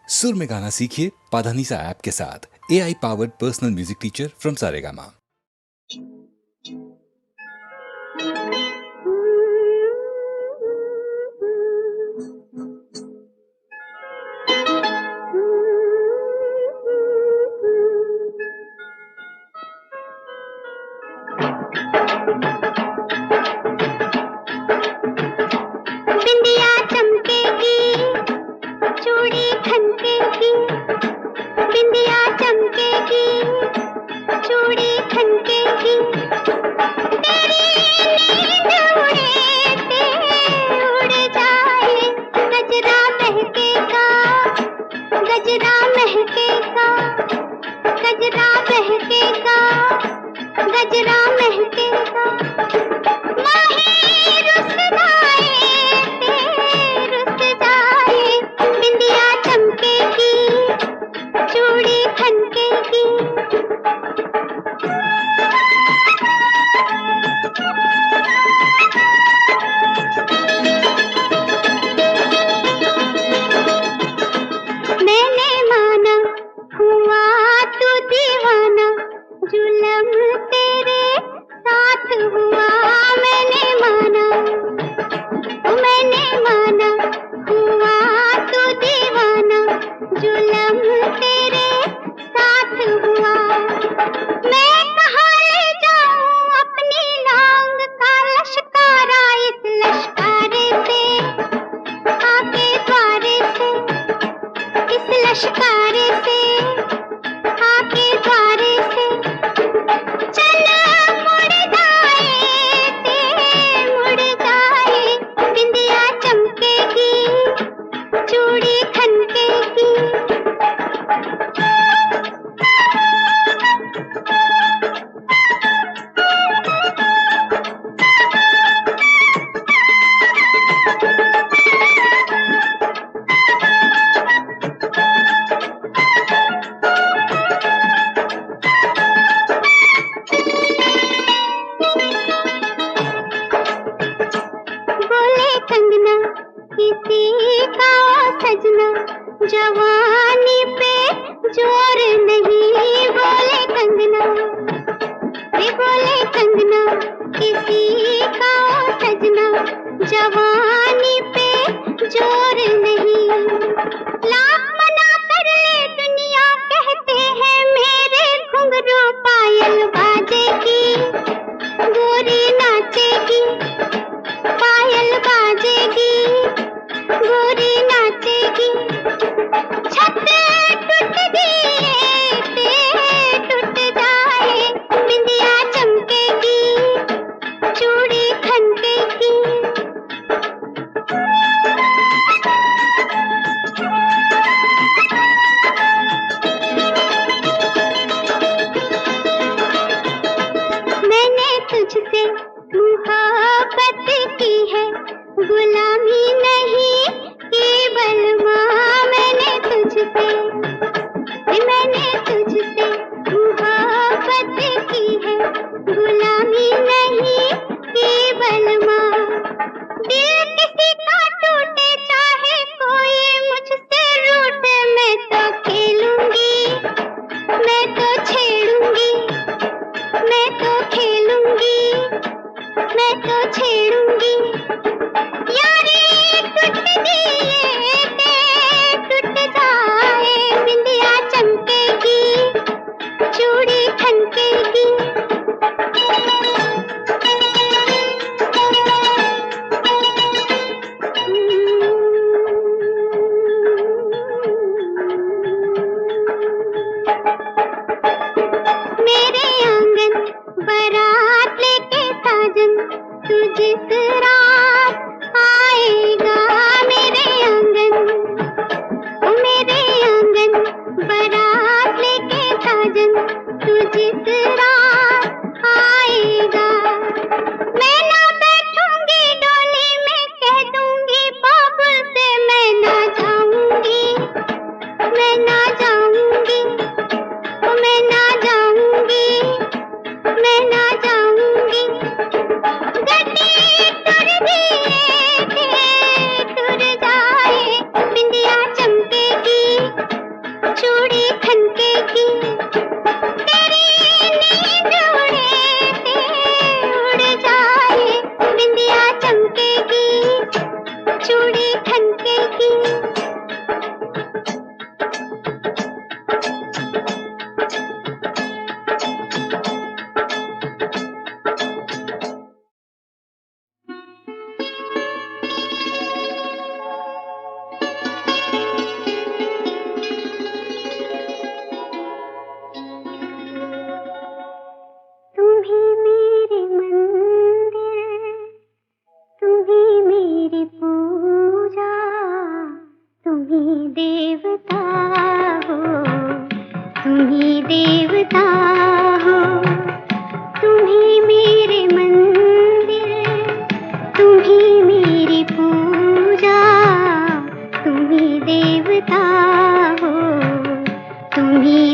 सुर में गाना सीखिए पाधानीसा ऐप के साथ। AI powered personal music teacher from Saregama. बिंदिया चमकेगी, चूड़ी खनकेगी, बिंदिया चमकेगी, चूड़ी खनकेगी, तेरी नींद उड़े ते उड़ जाए, गजरा महकेगा, गजरा महकेगा, गजरा महकेगा, गजरा महकेगा, माही रुस जाए ते रुस जाए, बिंदिया चमकेगी, चूड़ी खनकेगी। मैंने माना हुआ तू दीवाना, जुल्म तेरे साथ हुआ, मैंने माना हुआ तू दीवाना, जुल्म तेरे साथ हुआ। मैं कहाँ ले जाऊं अपनी लांग का लश्कारा, इस लश्कारे से आके द्वारे से, इस लश्कारे से आके द्वारे से, चल मुड़ जाए ते मुड़ जाए, बिंदिया चमकेगी, चूड़ी खनकेगी। बोले कंगना किसी का सजना, जवानी पे जोर नहीं, बोले कंगना, वे बोले कंगना किसी का सजना, जवानी पे जोर नहीं। लाख मना कर ले दुनिया, कहते हैं मेरे घुंघरू पायल बाजेगी, गोरी नाचेगी, पायल बाजेगी, गोरी नाचेगी, छत टूट दिए ते टूट जाए, बिंदिया चमकेगी, चूड़ी खनकेगी।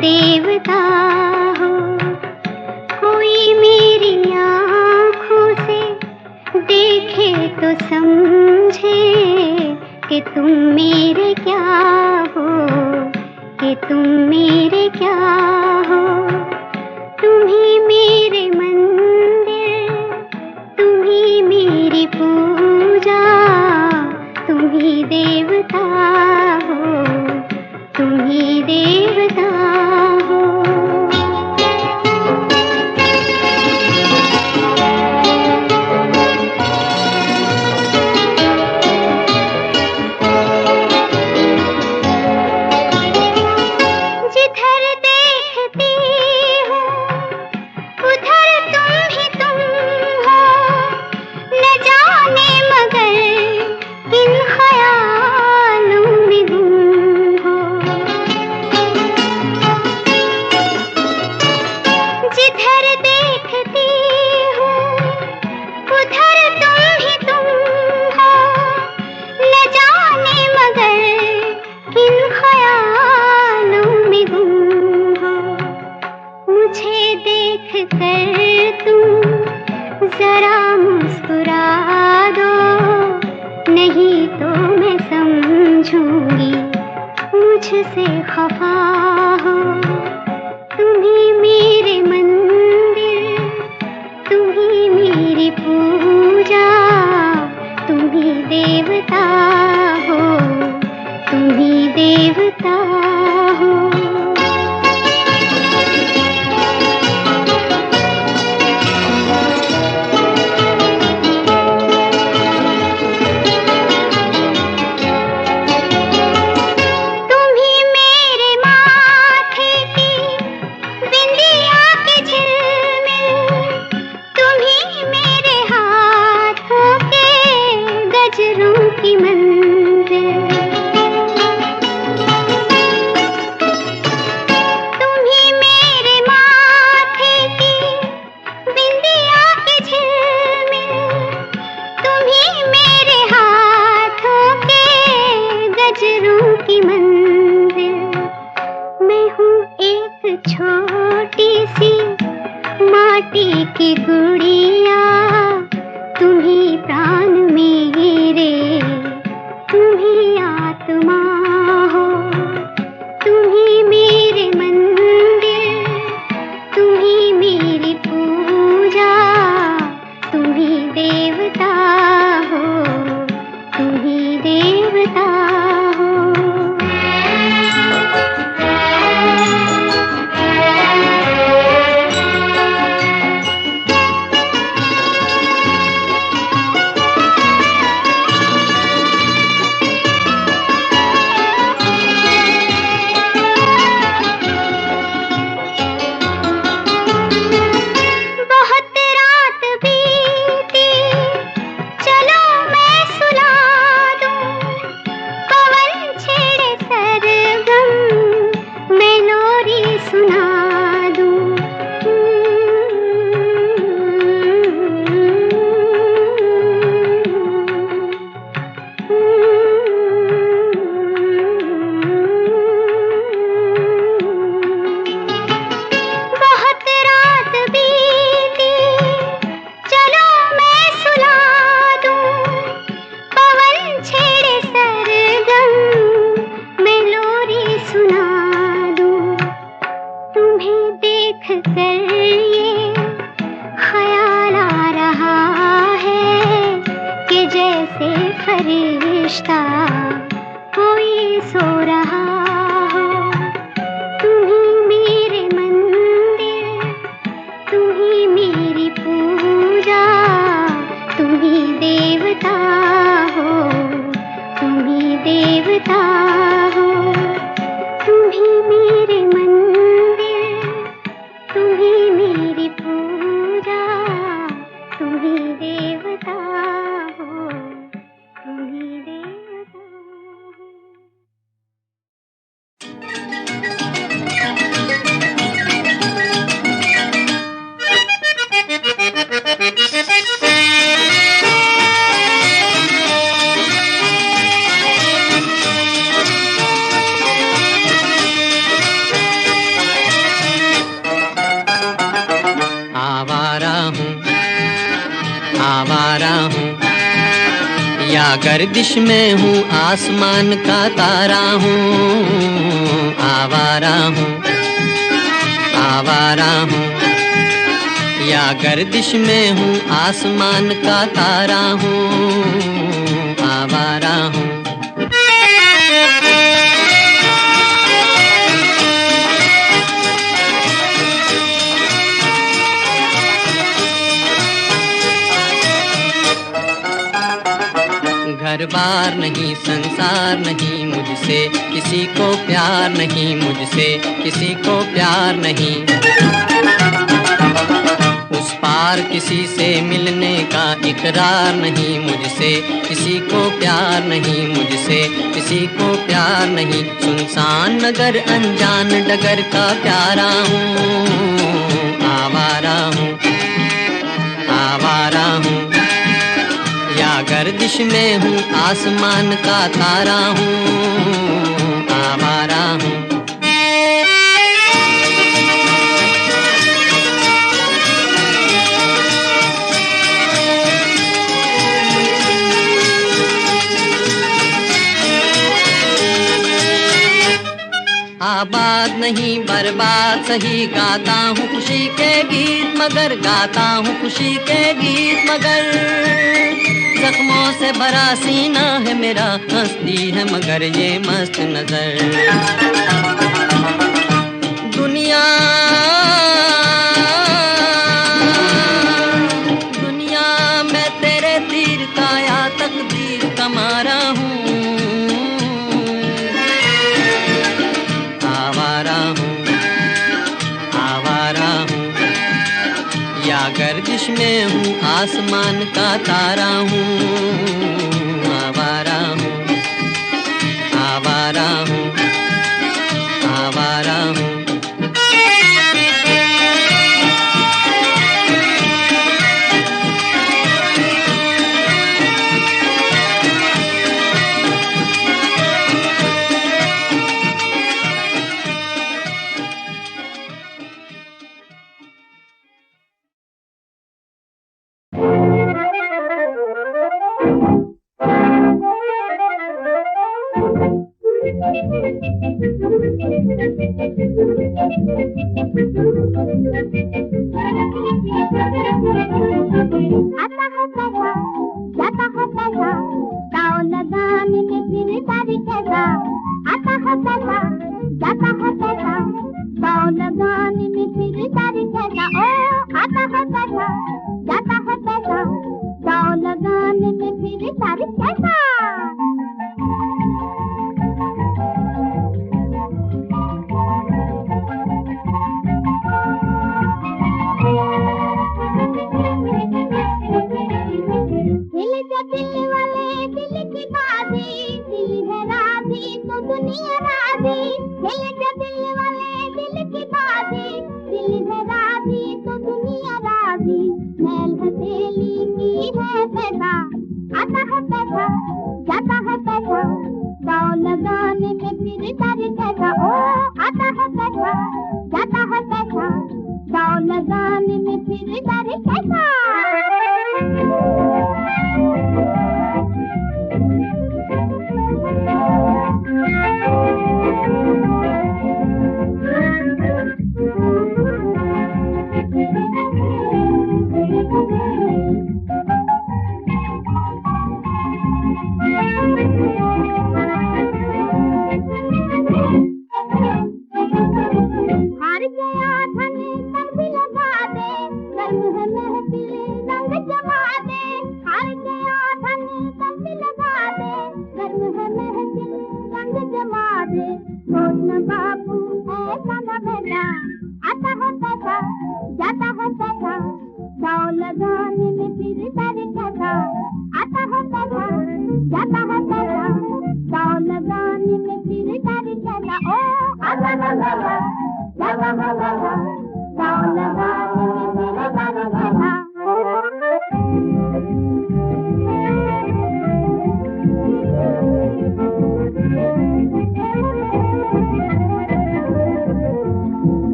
देवता हो। कोई मेरी आँखों से देखे तो समझे कि तुम मेरे क्या हो, कि तुम मेरे क्या हो। तुम ही मेरे मंदिर, तुम ही मेरी पूजा, तुम ही देवता हो, तुम ही देवता हो। जिधर देखती हूँ उधर तुम ही तुम हो, न जाने मगर किन ख्यालों में गुम हो। जिधर देखती हूँ उधर तुम ही तुम हो, न जाने मगर किन ख्यालों में गुम हो। मुझे देख कर तुम जरा मुस्कुरा दो, नहीं तो मैं समझूंगी मुझसे खफा हो। तुम ही मेरे मंदिर, तुम ही मेरी पूजा, तुम ही देवता हो, तुम ही देवता हो। तुम ही मेरे माथे की बिंदिया के झिलमिल, तुम ही मेरे हाथों के गजरों की मंजिल। तुम ही मेरे माथे की बिंदिया के झिलमिल, तुम ही मेरे हाथों के गजरों की मंजिल। मैं हूँ एक छोटी सी माटी की गुड़िया, तुम ही प्राण मेरे, तुम ही आत्मा हो। तुम ही मेरे मंदिर, तुम ही मेरी पूजा, तुम ही देवता हो, तुम ही देवता हो। बहुत रात बीती, चलो मैं सुला दूं, पवन छेड़े सरगम, मैं लोरी सुना दूं। बहुत रात बीती, चलो मैं सुला दूं, पवन छेड़े सरगम, मैं लोरी सुना दूं। तुम्हें देख कर ये ख्याल आ रहा है कि जैसे फरिश्ता कोई सो रहा हो। तुम ही मेरे मंदिर, तुम ही मेरी पूजा, तुम ही देवता हो, तुम ही देवता हो। तुम ही मेरे मंदिर, तुम ही मेरी पूजा, तुम ही देवता हो, तुम ही देवता गर्दिश में हूँ आसमान का तारा हूँ, आवारा हूँ, आवारा हूँ। या गर्दिश में हूँ आसमान का तारा हूँ, आवारा हूँ। घर बार नहीं, संसार नहीं मुझसे, किसी को प्यार नहीं मुझसे, किसी को प्यार नहीं। उस पार किसी से मिलने का इकरार नहीं मुझसे, किसी को प्यार नहीं मुझसे, किसी को प्यार नहीं। सुनसान नगर अनजान डगर का प्यारा हूँ, आवारा हूँ, आवारा हूँ। या गर्दिश में हूँ आसमान का तारा हूँ, आवारा हूँ। आबाद नहीं बर्बाद सही, गाता हूँ खुशी के गीत मगर, गाता हूँ खुशी के गीत मगर। जख्मों से भरा सीना है मेरा, हंसती है मगर ये मस्त नजर। दुनिया दुनिया मैं तेरे तीर का या तकदीर का मारा हूँ, आवारा हूँ, आवारा हूँ। या गर्दिश में हूँ आसमान का तारा हूँ, आवारा हूँ, आवारा हूँ, आवारा हूँ।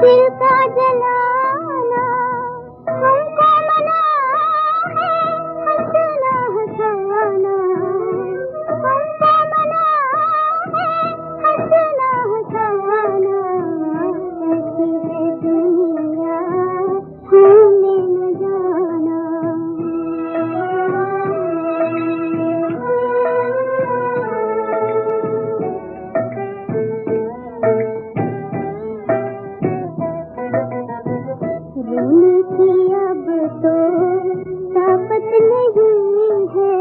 दिल का जलाना हमको मना है, हंसना हंसाना हमको मना है, हंसना हंसाना। ऐसी है दुनिया हमने न जाना। रोने की अब तो ताकत नहीं है,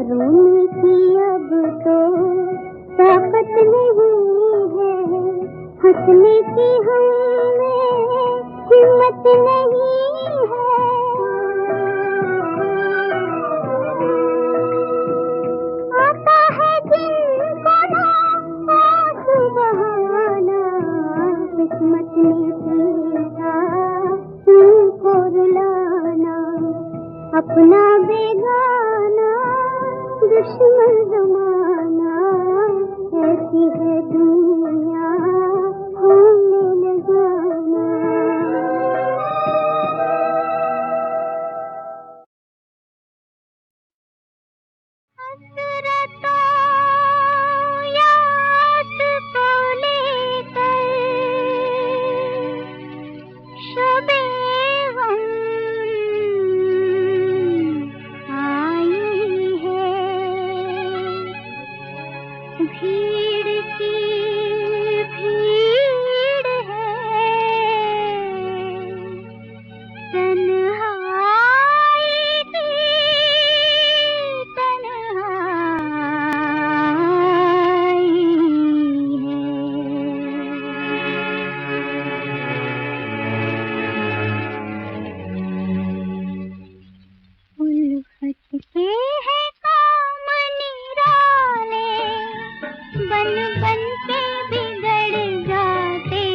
रोने की अब तो ताकत नहीं है, हंसने की हमें हिम्मत नहीं है। आता है जिनको ना आंसू बहाना, किस्मत ने सीखा उनको रुलाना, अपना बेगाना दुश्मन जमाना। ऐसी है दुनिया हमने न जाना। हसरतों याद को लेकर शबे गम आई है, भीड़ की भीड़ है, तन्हाई की तन्हाई है। उल्फत के है काम निराले, बन बन के बिगड़ जाते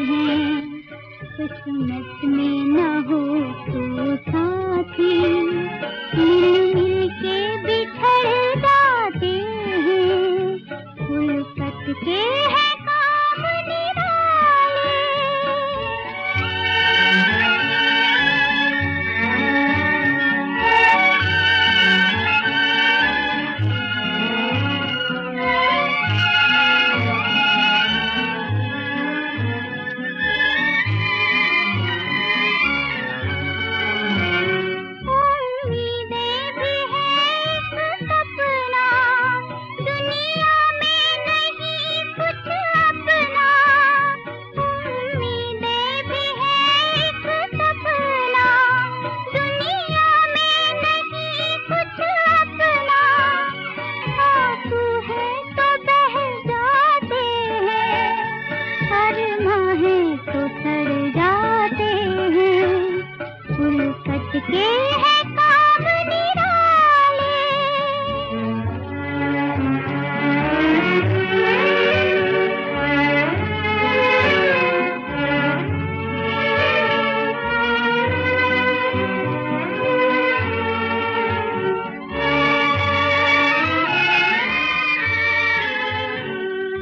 हैं। किस्मत में न हो तो साथी, मिल मिल के बिछड़ जाते हैं। उल्फत के है काम निराले। उम्मीदें भी है एक सपना, दुनिया में नहीं कुछ अपना। उम्मीदें भी है एक सपना, दुनिया में नहीं कुछ अपना। आंसू है तो बह जाते हैं, अरमां है तो सड़ जाते हैं। उल्फत के है काम निराले।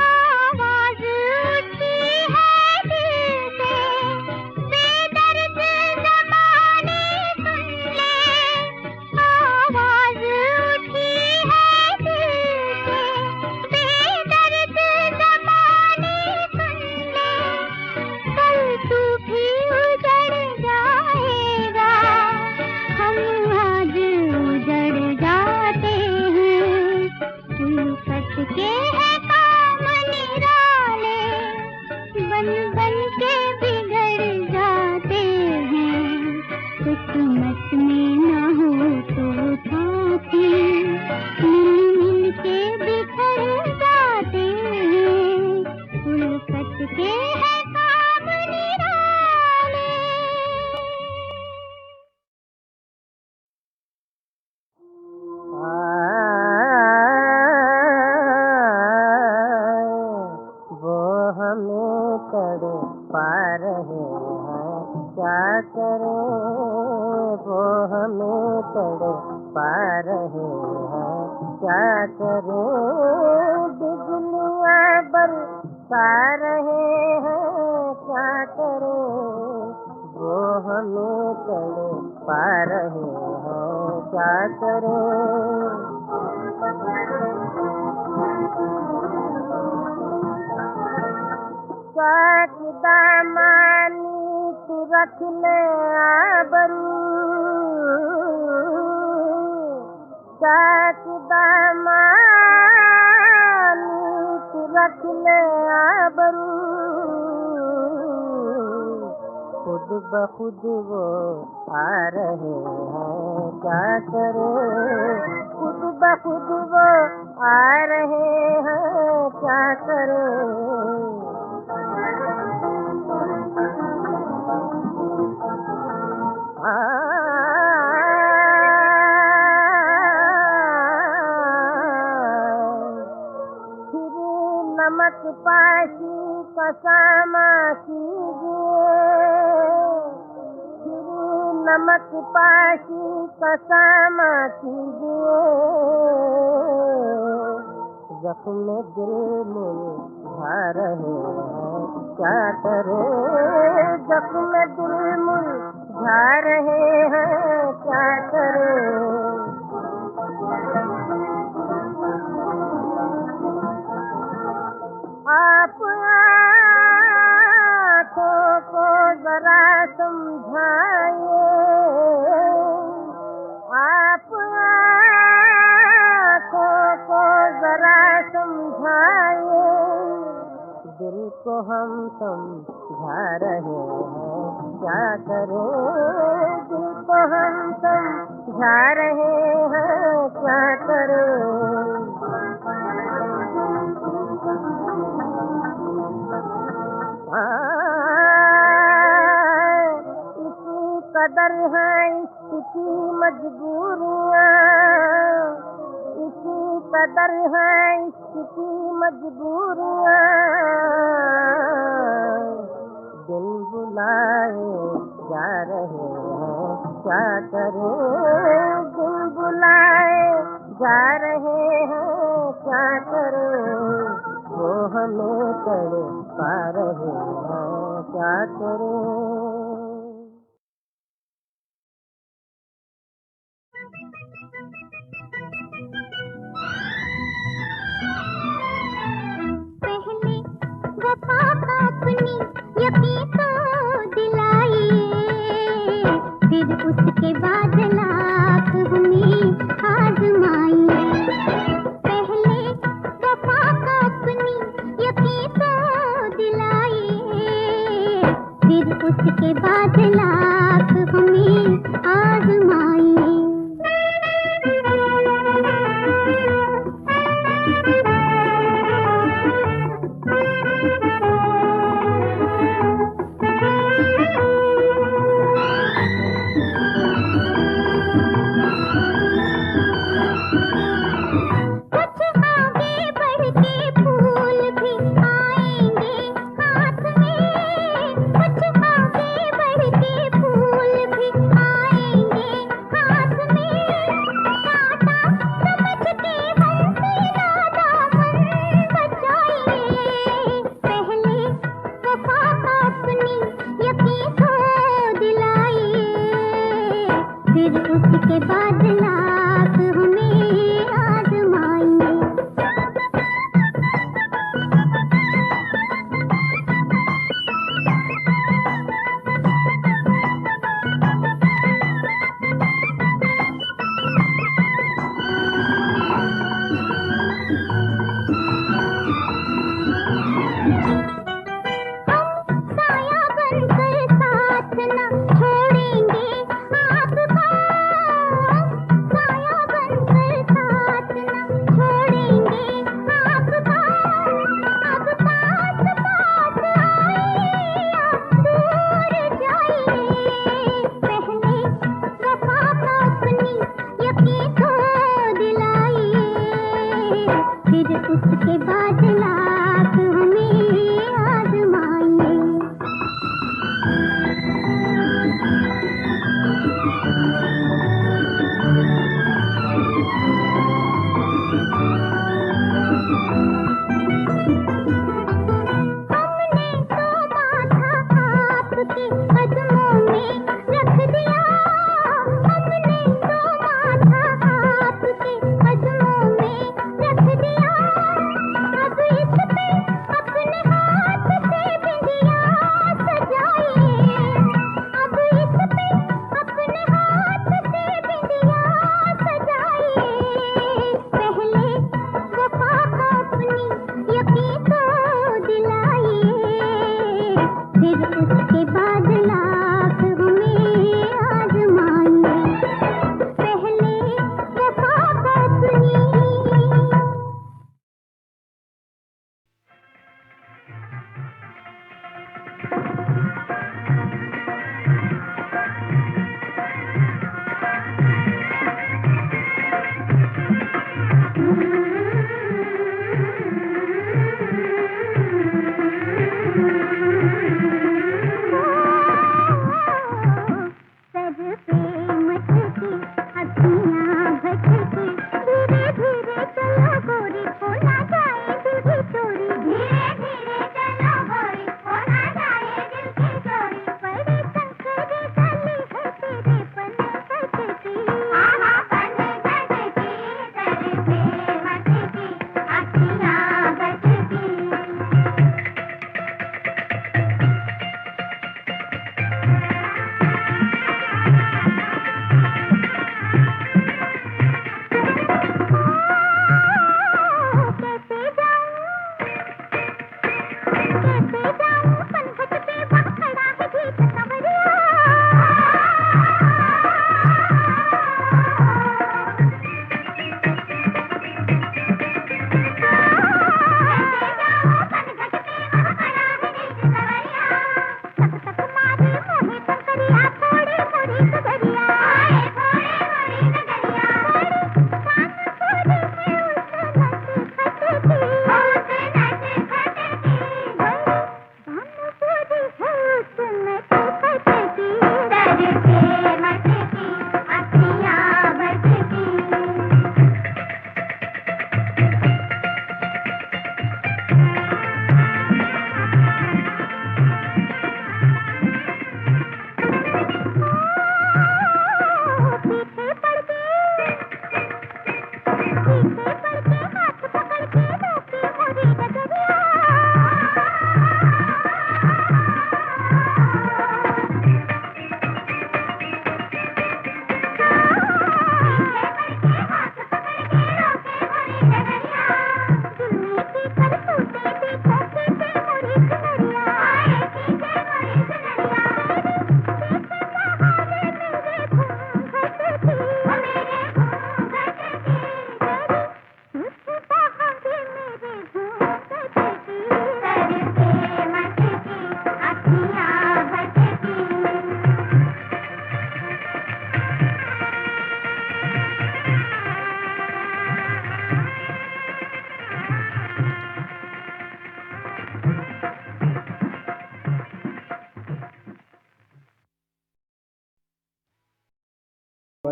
आवाज उठी है दिल से, बेदर्द ज़माने सुन ले। आवाज उठी है दिल से, बेदर्द ज़माने सुन ले। कल तू भी उजड़ जाएगा, हम आज उजड़ जाते हैं। उल्फत के है काम निराले, बन बन के बिगड़ जाते हैं। किस्मत में न हो तो साथी, मिल मिल के बिखर जाते हैं। उल्फत के है काम निराले। वो हमें तड़पा रहे हैं, क्या करें। वो हमें तड़पा रहे हैं, क्या करें। बिजलियाँ पा रहे हैं क्या करें, वो हमें तड़े पा रहे हैं क्या करें। साथ दामानी तू रख ले आबरू, साथ दामानी तू रख ले आबरू, खुद ब खुद वो आ रहे हैं क्या करें, खुद ब खुद वो आ रहे हैं क्या करें। फिर नमक पाशी का सामा कीजिए, फिर नमक पाशी का सामा कीजिए, जख्म दिल मुरझा रहे हैं क्या करें, जख्म दिल मुरझा रहे हैं क्या करें। आप आँखों को जरा समझाइए, आप आँखों को जरा समझाइए, दिल को हम समझा रहे हैं क्या करें, दिल को हम समझा रहे हैं क्या करें। इसी कदर है इसकी मजबूरियाँ, इसी कदर है इसकी मजबूरियाँ, दिल बुलाए जा रहे हैं क्या करें, दिल बुलाए जा रहे हैं क्या करें, वो हमें तड़े पा रहे हैं क्या करें। पहले वफा का अपनी यकीन को दिलाइए, फिर उसके बाद लाख हमें आजमाइए। पहले वफा का अपनी यकीन को दिलाइए, फिर उसके बाद लाख हमें आजमाइए। कुछ आगे बढ़ के फूल भी आएंगे हाथ में, कुछ आगे बढ़ के फूल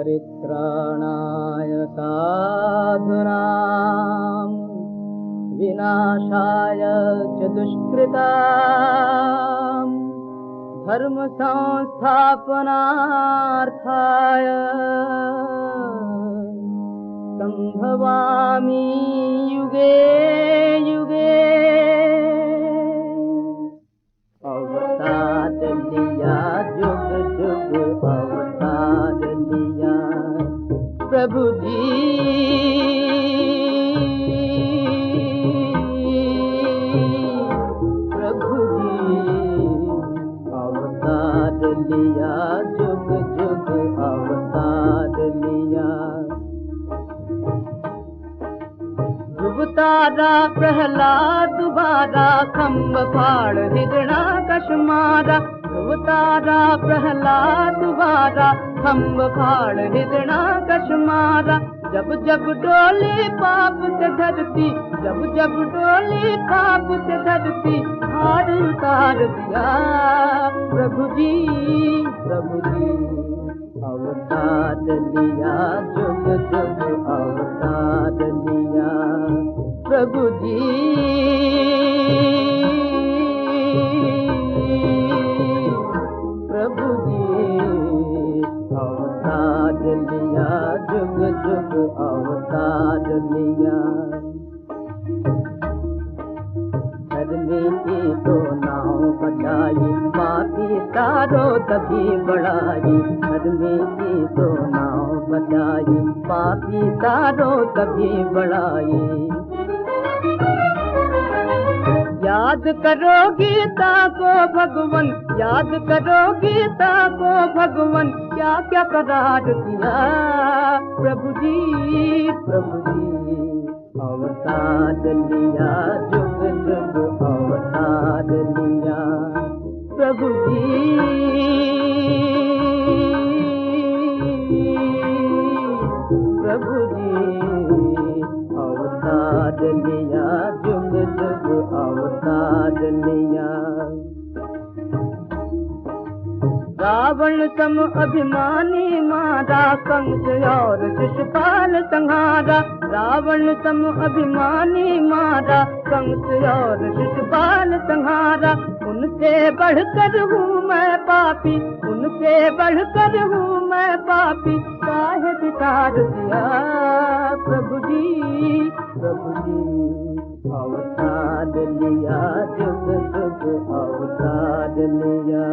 परित्राणाय साधूनां विनाशाय च दुष्कृतां धर्म संस्थापनार्थाय संभवामि युगे युगे। अवतार लिया जुग जुग अवतार लिया प्रभु जी, प्रभु जी। अवतार लिया जुग जुग अवतार लिया। तारा प्रहलाद बारा खम्ब फाड़ हिरणाकश मारा। तारा प्रहलाद बारा खम्ब फाड़ हिरणाकश मारा। जब जब डोली पाप से धरती, जब जब डोली पाप से धरती हार उतार दिया प्रभु जी, प्रभु जी। अवतार लिया जुग जुग अवतार लिया प्रभु जी, प्रभु जी। अवतार लिया जुग जुग अवतार लिया। धर्मी की तो नाव बचाई पापी तारो तभी बढ़ाई। धर्मी की तो नाव बचाई पापी तारो तभी बढ़ाई। याद करो गीता को भगवन, याद करो गीता को भगवन, क्या क्या करार दिया प्रभु जी, प्रभु जी। अवतार लिया जुग जुग अवतार लिया प्रभु जी, प्रभु जी। अवतार लिया जुग जुग अवतार लिया। रावण सम अभिमानी मारा कंस और शिशुपाल संहारा। रावण सम अभिमानी मारा कंस और शिशुपाल संहारा। उनसे बढ़कर हूँ मैं पापी, उनसे बढ़कर हूँ मैं पापी, काहे बितार दिया प्रभु जी, प्रभु जी। अवतार लिया जुग जुग अवतार लिया।